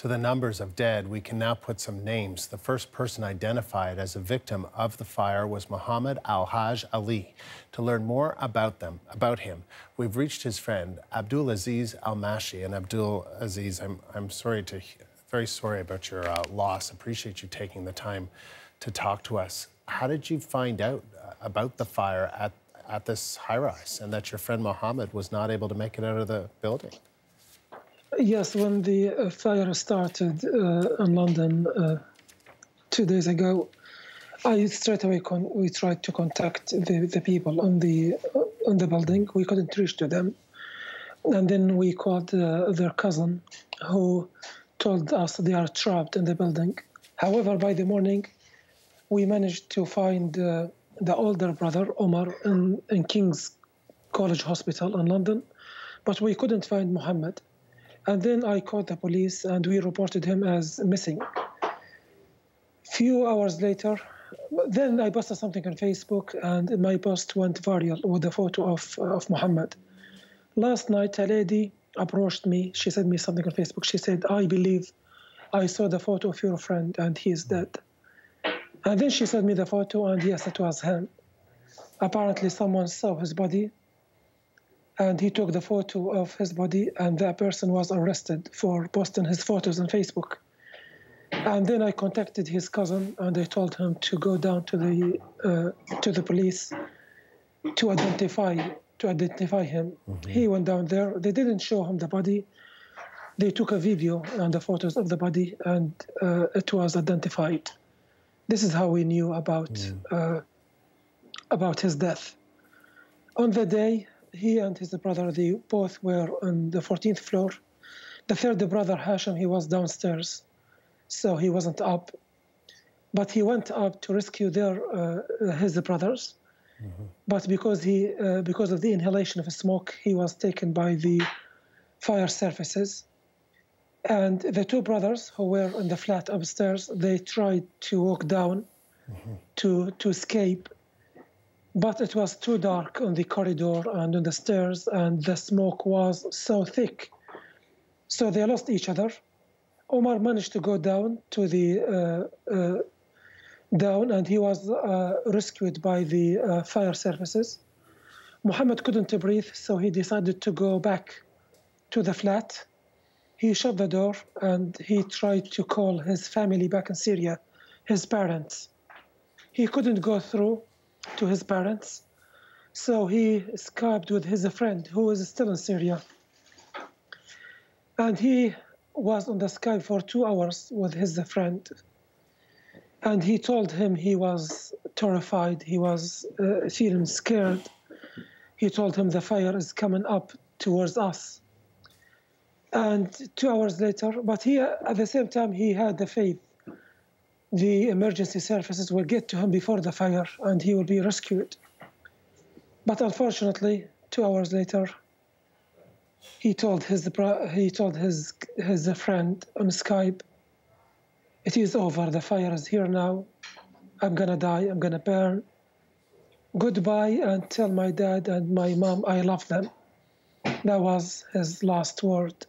To the numbers of dead, we can now put some names. The first person identified as a victim of the fire was Mohammed Al Haj Ali. To learn more about him, we've reached his friend Abdul-aziz Al-mashi. And Abdul-aziz, I'm very sorry about your loss. Appreciate you taking the time to talk to us. How did you find out about the fire at this high-rise and that your friend Mohammed was not able to make it out of the building? Yes, when the fire started in London 2 days ago, straight away we tried to contact the people on the building. We couldn't reach to them, and then we called their cousin, who told us they are trapped in the building. However, by the morning, we managed to find the older brother, Omar, in King's College Hospital in London, but we couldn't find Mohammed. And then I called the police and we reported him as missing. Few hours later, then I posted something on Facebook and my post went viral with a photo of Mohammed. Last night, a lady approached me. She sent me something on Facebook. She said, "I believe I saw the photo of your friend and he is dead." And then she sent me the photo and yes, it was him. Apparently someone saw his body and he took the photo of his body, and that person was arrested for posting his photos on Facebook. And then I contacted his cousin, and I told him to go down to the police to identify him. Mm-hmm. He went down there. They didn't show him the body. They took a video and the photos of the body, and it was identified. This is how we knew about his death. On the day, he and his brother, they both were on the 14th floor. The third brother, Hashim, he was downstairs, so he wasn't up. But he went up to rescue his brothers. Mm-hmm. But because of the inhalation of smoke, he was taken by the fire services. And the two brothers who were in the flat upstairs, they tried to walk down to escape. But it was too dark on the corridor and on the stairs, and the smoke was so thick. So they lost each other. Omar managed to go down to and he was rescued by the fire services. Mohammed couldn't breathe, so he decided to go back to the flat. He shut the door and he tried to call his family back in Syria, his parents. He couldn't go through to his parents, so he Skyped with his friend who is still in Syria. And he was on the Skype for 2 hours with his friend. And he told him he was terrified, he was feeling scared. He told him the fire is coming up towards us. And 2 hours later, but he, at the same time, he had the faith the emergency services will get to him before the fire and he will be rescued. But unfortunately, 2 hours later, he told his friend on Skype, "It is over, the fire is here now. I'm gonna die, I'm gonna burn. Goodbye, and tell my dad and my mom I love them." That was his last word.